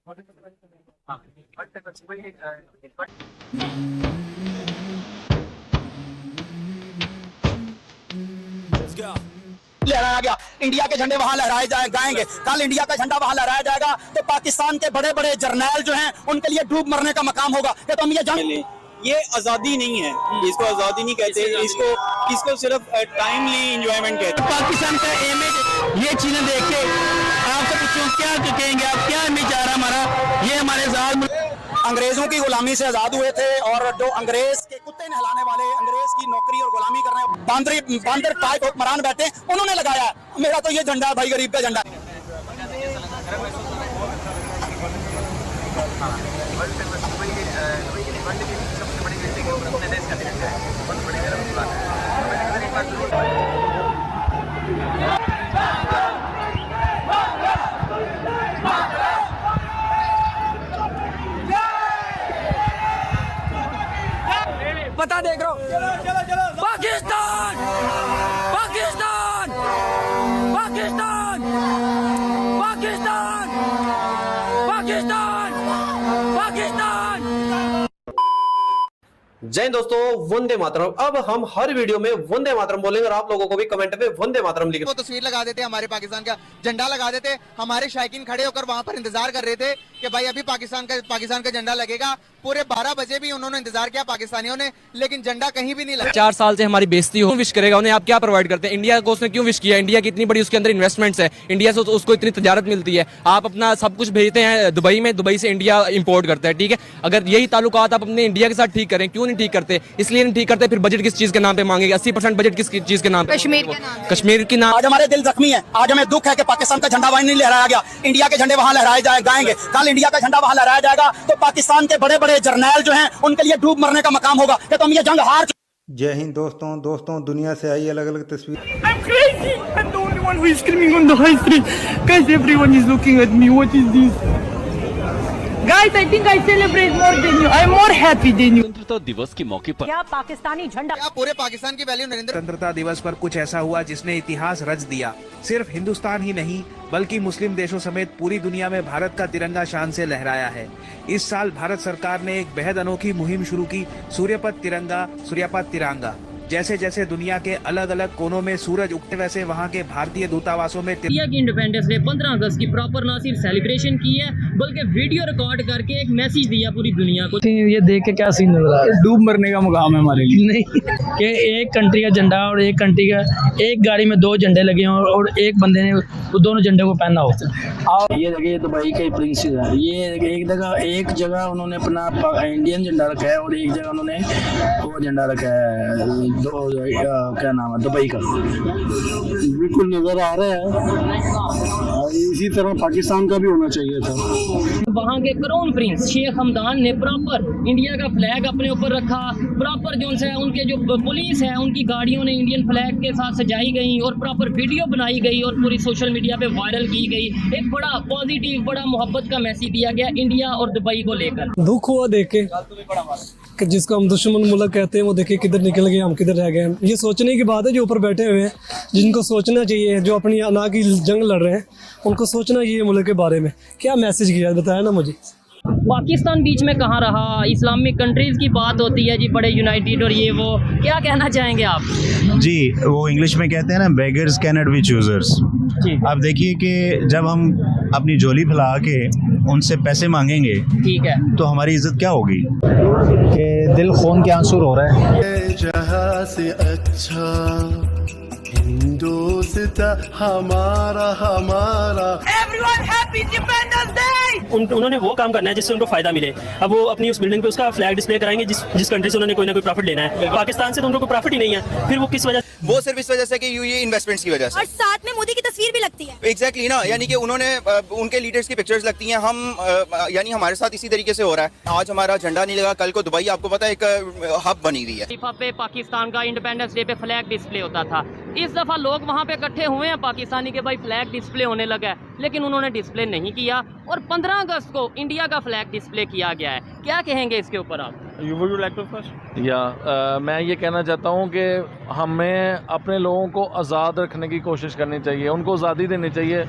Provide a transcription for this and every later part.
लहराया गया, इंडिया के झंडे वहां लहराए जाएंगे। कल इंडिया का झंडा वहां लहराया जाएगा तो पाकिस्तान के बड़े बड़े जर्नैल जो हैं उनके लिए डूब मरने का मकाम होगा। ये तो हम ये जंग, ये आज़ादी नहीं है, इसको आज़ादी नहीं कहते, इसको सिर्फ टाइमली एंजॉयमेंट कहते हैं। पाकिस्तान का इमेज ये चीजें देख के आपसे पूछूं क्या कहेंगे आप, क्या इमेज आ रहा हमारा, ये हमारे आजाद अंग्रेजों की गुलामी से आजाद हुए थे और जो अंग्रेज के कुत्ते नहलाने वाले, अंग्रेज की नौकरी और गुलामी करने बांदर टाइप हुक्मरान बैठे, उन्होंने लगाया। मेरा तो ये झंडा भाई गरीब का झंडा। पता देख रहा हूँ पाकिस्तान पाकिस्तान पाकिस्तान पाकिस्तान पाकिस्तान पाकिस्तान। जय हिंद दोस्तों, वंदे मातरम। अब हम हर वीडियो में वंदे मातरम बोलेंगे और आप लोगों को भी कमेंट में वंदे मातरम लिखें। वो तस्वीर लगा देते, हमारे पाकिस्तान का झंडा लगा देते, हमारे शायकीन खड़े होकर वहां पर इंतजार कर रहे थे कि भाई अभी पाकिस्तान का झंडा लगेगा। पूरे 12 बजे भी उन्होंने इंतजार किया पाकिस्तानियों ने, लेकिन झंडा कहीं भी नहीं लगा। 4 साल से हमारी बेइज्जती हो, विश करेगा उन्हें आप क्या प्रोवाइड करते हैं? इंडिया को उसने क्यों विश किया? इंडिया की इतनी बड़ी उसके अंदर इन्वेस्टमेंट्स है, इंडिया से उसको इतनी तजारत मिलती है, आप अपना सब कुछ भेजते हैं दुबई में, दुबई से इंडिया इंपोर्ट करता है। ठीक है, अगर यही ताल्लुकात आप अपने इंडिया के साथ ठीक करें, क्यों नहीं ठीक करते? इसलिए नहीं ठीक करते, फिर बजट किस चीज के नाम पे मांगेंगे? 80% बजट किस चीज के नाम पे? कश्मीर के नाम। आज हमारे दिल जख्मी है, आज हमें दुख है कि पाकिस्तान का झंडा वहां नहीं लहराया गया। इंडिया के झंडे वहां लहराए जाएंगे। कल इंडिया का झंडा वहां लहराया जाएगा तो पाकिस्तान के बड़े बड़े जर्नैल जो हैं उनके लिए डूब मरने का मकाम होगा। ये तो हम ये जंग हार। जय हिंद दोस्तों, दुनिया से आई अलग अलग तस्वीर। I'm crazy. I'm the only one who is screaming on the high street. Guys, everyone is looking at me. What is this? Guys, I think I celebrate more than you. I'm more happy than you. स्वतंत्रता दिवस के मौके पर क्या पाकिस्तानी झंडा, क्या पूरे पाकिस्तान की वैल्यू नरेंद्र। स्वतंत्रता दिवस पर कुछ ऐसा हुआ जिसने इतिहास रच दिया। सिर्फ हिंदुस्तान ही नहीं बल्कि मुस्लिम देशों समेत पूरी दुनिया में भारत का तिरंगा शान से लहराया है। इस साल भारत सरकार ने एक बेहद अनोखी मुहिम शुरू की, सूर्यपथ तिरंगा, सूर्यपथ तिरंगा। जैसे जैसे दुनिया के अलग अलग कोनों में सूरज उगते वैसे वहाँ के भारतीय दूतावासों में इंडिया की इंडिपेंडेंस डे 15 अगस्त की प्रॉपर ना सिर्फ सेलिब्रेशन की है बल्कि वीडियो रिकॉर्ड करके एक मैसेज दिया पूरी दुनिया को। ये देख के क्या सीन नजर आ रहा है? डूब मरने का मुकाम है हमारे लिए। नहीं कि एक कंट्री का झंडा और एक कंट्री का, एक गाड़ी में 2 झंडे लगे हों और एक बंदे ने दोनों झंडे को पहना हो। और ये देखिए दुबई के प्रिंसेस है, ये एक जगह उन्होंने अपना इंडियन झंडा रखा है और एक जगह उन्होंने वो झंडा रखा है, क्या नाम है, दुबई का। बिल्कुल नजर आ रहा है, इसी तरह पाकिस्तान का भी होना चाहिए था। वहाँ के क्राउन प्रिंस शेख हमदान ने प्रॉपर इंडिया का फ्लैग अपने ऊपर रखा, प्रॉपर जो है उनके जो पुलिस है उनकी गाड़ियों ने इंडियन फ्लैग के साथ सजाई गई और प्रॉपर वीडियो बनाई गई और पूरी सोशल मीडिया पे वायरल की गई। एक बड़ा पॉजिटिव, बड़ा मोहब्बत का मैसेज दिया गया इंडिया और दुबई को लेकर। दुख हुआ देख के कि जिसको हम दुश्मन मुल्क कहते हैं वो देखिए किधर निकल गए, हम किधर रह गए। ये सोचने की बात है जो ऊपर बैठे हुए हैं, जिनको सोचना चाहिए, जो अपनी अना की जंग लड़ रहे हैं, उनको सोचना चाहिए मुल्क के बारे में। क्या मैसेज किया बताया ना मुझे। पाकिस्तान बीच में कहाँ रहा? इस्लामिक कंट्रीज की बात होती है जी, बड़े यूनाइटेड और ये वो, क्या कहना चाहेंगे आप? जी, वो इंग्लिश में कहते हैं ना, beggars can not be choosers. आप देखिए कि जब हम अपनी झोली फैला के उनसे पैसे मांगेंगे, ठीक है, तो हमारी इज्जत क्या होगी? कि दिल खून के आंसू रो रहे हैं। जहां से अच्छा हिंदुस्तान हमारा हमारा। Everyone happy Independence Day! उन्होंने वो काम करना है जिससे उनको फायदा मिले। अब वो अपनी उस बिल्डिंग पे उसका फ्लैग डिस्प्ले कराएंगे जिस कंट्री से उन्होंने कोई ना कोई प्रॉफिट लेना है। पाकिस्तान से तो उनको कोई प्रॉफिट ही नहीं है, फिर वो किस वजह? वो सिर्फ इस वजह से कि ये इन्वेस्टमेंट्स की वजह से, और साथ में मोदी की तस्वीर भी लगती है। एग्जैक्टली ना, यानी कि उन्होंने उनके लीडर्स की पिक्चर्स लगती हैं। हम यानी हमारे साथ इसी तरीके से हो रहा है। आज हमारा झंडा नहीं लगा, कल को दुबई आपको पता है एक हब बनी हुई है। पे पाकिस्तान का इंडिपेंडेंस डे पे फ्लैग डिस्प्ले होता था। इस दफा लोग वहाँ पे इकट्ठे हुए हैं पाकिस्तानी के, भाई फ्लैग डिस्प्ले होने लगा है, लेकिन उन्होंने डिस्प्ले नहीं किया और 15 अगस्त को इंडिया का फ्लैग डिस्प्ले किया गया है। क्या कहेंगे इसके ऊपर आप? मैं ये कहना चाहता हूँ कि हमें अपने लोगों को आज़ाद रखने की कोशिश करनी चाहिए, उनको आज़ादी देनी चाहिए,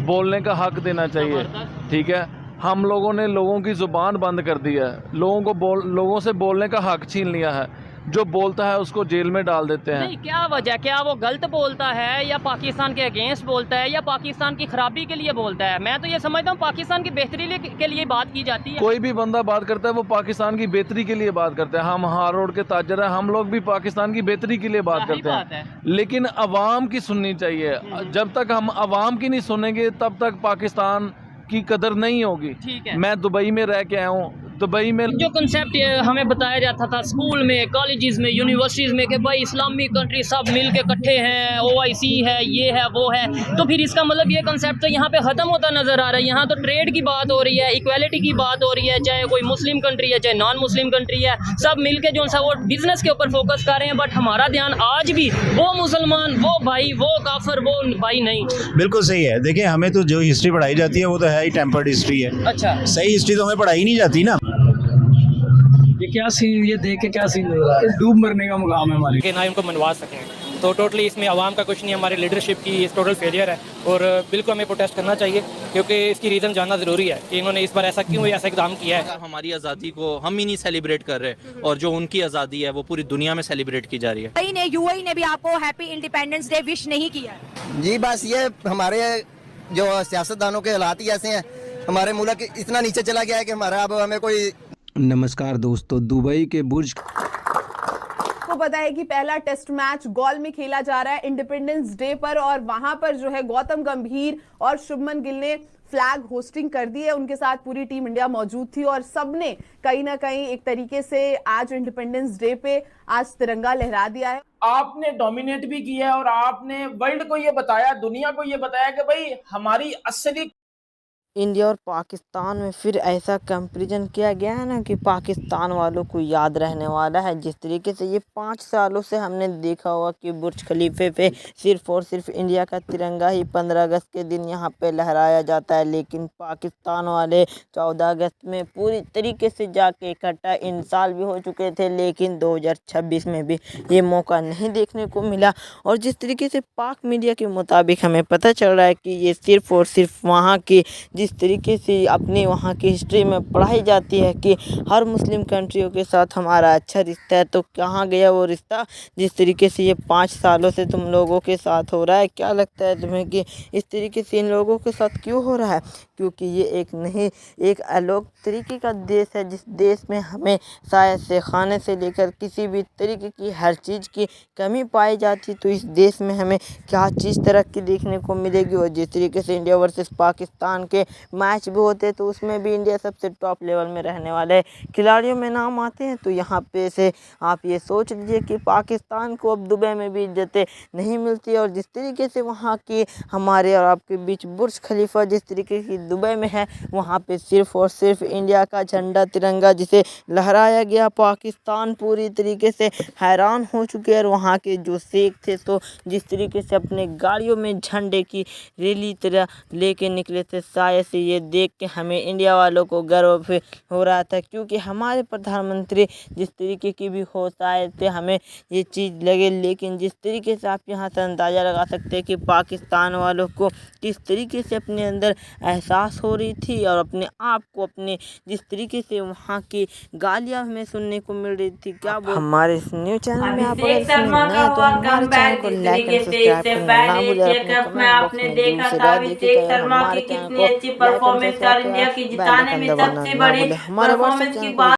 बोलने का हक देना चाहिए, ठीक है। हम लोगों ने लोगों की ज़ुबान बंद कर दी है, लोगों से बोलने का हक छीन लिया है। जो बोलता है उसको जेल में डाल देते हैं। नहीं, क्या वजह, क्या वो गलत बोलता है या पाकिस्तान के अगेंस्ट बोलता है या पाकिस्तान की खराबी के लिए बोलता है? मैं तो ये समझता हूँ पाकिस्तान की बेहतरी के लिए बात की जाती है। कोई भी बंदा बात करता है वो पाकिस्तान की बेहतरी के लिए बात करता है। हम हार रोड के ताजर हैं, हम लोग भी पाकिस्तान की बेहतरी के लिए बात करते हैं, लेकिन अवाम की सुननी चाहिए। जब तक हम अवाम की नहीं सुनेंगे तब तक पाकिस्तान की कदर नहीं होगी। मैं दुबई में रह के आया हूँ, दुबई में जो कंसेप्ट हमें बताया जाता था स्कूल में, कॉलेजेस में, यूनिवर्सिटीज़ में कि भाई इस्लामी कंट्री सब मिल के इकट्ठे हैं, OIC है, ये है, वो है, तो फिर इसका मतलब ये कंसेप्ट तो यहाँ पे ख़त्म होता नज़र आ रहा है। यहाँ तो ट्रेड की बात हो रही है, इक्वालिटी की बात हो रही है, चाहे कोई मुस्लिम कंट्री है चाहे नॉन मुस्लिम कंट्री है, सब मिल के जो सा वो बिज़नेस के ऊपर फोकस कर रहे हैं। बट हमारा ध्यान आज भी वो मुसलमान, वो भाई, वो काफिर, वो भाई नहीं। बिल्कुल सही है। देखिए, हमें तो जो हिस्ट्री पढ़ाई जाती है वो तो है ही टेम्पर्ड हिस्ट्री है। अच्छा, सही हिस्ट्री तो हमें पढ़ाई नहीं जाती ना। ये क्या सीन, ये देख के क्या सीन लग रहा है? डूब मरने का मुकाम है हमारे, कि ना उनको मनवा सकें। तो टोटली इसमें आवाम का कुछ नहीं, हमारी लीडरशिप की टोटल फेलियर है और बिल्कुल हमें प्रोटेस्ट करना चाहिए, क्योंकि इसकी रीज़न जानना ज़रूरी है कि इन्होंने इस बार ऐसा क्यों ऐसा इक़दाम किया है। हमारी आज़ादी को हम ही नहीं सेलिब्रेट कर रहे और जो उनकी आज़ादी है वो पूरी दुनिया में सेलिब्रेट की जा रही है। UAE ने भी आपको हैप्पी इंडिपेंडेंस डे विश नहीं किया? जी, बस ये हमारे जो सियासतदानों के हालात ही ऐसे हैं, हमारे मुल्क इतना नीचे चला गया है कि हमारा अब हमें कोई। नमस्कार दोस्तों, दुबई के बुर्ज को पता है कि पहला टेस्ट मैच गॉल में खेला जा रहा है इंडिपेंडेंस डे पर, और वहां पर जो है गौतम गंभीर और शुभमन गिल ने फ्लैग होस्टिंग कर दी है। उनके साथ पूरी टीम इंडिया मौजूद थी और सबने कहीं ना कहीं एक तरीके से आज इंडिपेंडेंस डे पे आज तिरंगा लहरा दिया है। आपने डोमिनेट भी किया है और आपने वर्ल्ड को ये बताया, दुनिया को ये बताया कि भाई हमारी असली। इंडिया और पाकिस्तान में फिर ऐसा कंपैरिजन किया गया है ना कि पाकिस्तान वालों को याद रहने वाला है। जिस तरीके से ये 5 सालों से हमने देखा हुआ कि बुर्ज खलीफे पे सिर्फ़ और सिर्फ इंडिया का तिरंगा ही 15 अगस्त के दिन यहाँ पे लहराया जाता है, लेकिन पाकिस्तान वाले 14 अगस्त में पूरी तरीके से जाके इकट्ठा इन साल भी हो चुके थे, लेकिन 2026 में भी ये मौका नहीं देखने को मिला। और जिस तरीके से पाक मीडिया के मुताबिक हमें पता चल रहा है कि ये सिर्फ़ और सिर्फ वहाँ की जिस तरीके से अपने वहाँ की हिस्ट्री में पढ़ाई जाती है कि हर मुस्लिम कंट्रियों के साथ हमारा अच्छा रिश्ता है, तो कहाँ गया वो रिश्ता जिस तरीके से ये 5 सालों से तुम लोगों के साथ हो रहा है। क्या लगता है तुम्हें कि इस तरीके से इन लोगों के साथ क्यों हो रहा है? क्योंकि ये एक अलग तरीके का देश है, जिस देश में हमें शायद से खाने से लेकर किसी भी तरीके की हर चीज़ की कमी पाई जाती, तो इस देश में हमें क्या चीज़ तरक्की देखने को मिलेगी। और जिस तरीके से इंडिया वर्सेस पाकिस्तान के मैच भी होते तो उसमें भी इंडिया सबसे टॉप लेवल में रहने वाले खिलाड़ियों में नाम आते हैं, तो यहाँ पे से आप ये सोच लीजिए कि पाकिस्तान को अब दुबई में भी इज्जतें नहीं मिलती। और जिस तरीके से वहाँ की हमारे और आपके बीच बुर्ज खलीफा जिस तरीके की दुबई में है, वहाँ पे सिर्फ़ और सिर्फ इंडिया का झंडा तिरंगा जिसे लहराया गया, पाकिस्तान पूरी तरीके से हैरान हो चुके हैं। और वहाँ के जो शेख थे तो जिस तरीके से अपने गाड़ियों में झंडे की रैली तरह लेके निकले थे, शायद से ये देख के हमें इंडिया वालों को गर्व हो रहा था, क्योंकि हमारे प्रधानमंत्री जिस तरीके की भी हो शायद से हमें ये चीज़ लगे, लेकिन जिस तरीके से आप यहाँ से अंदाज़ा लगा सकते हैं कि पाकिस्तान वालों को किस तरीके से अपने अंदर एहसास हो रही थी और अपने आप को अपने जिस तरीके से वहाँ की गालियाँ हमें सुनने को मिल रही थी। क्या हमारे इस न्यूज़ चैनल में आप अगर तो हमारे चैनल को लाइक एंड सब्सक्राइब करना ना भूलें। आपने देखा था अभिषेक शर्मा की कितनी अच्छी परफॉर्मेंस और इंडिया की जिताने में सबसे बड़ी परफॉर्मेंस की बात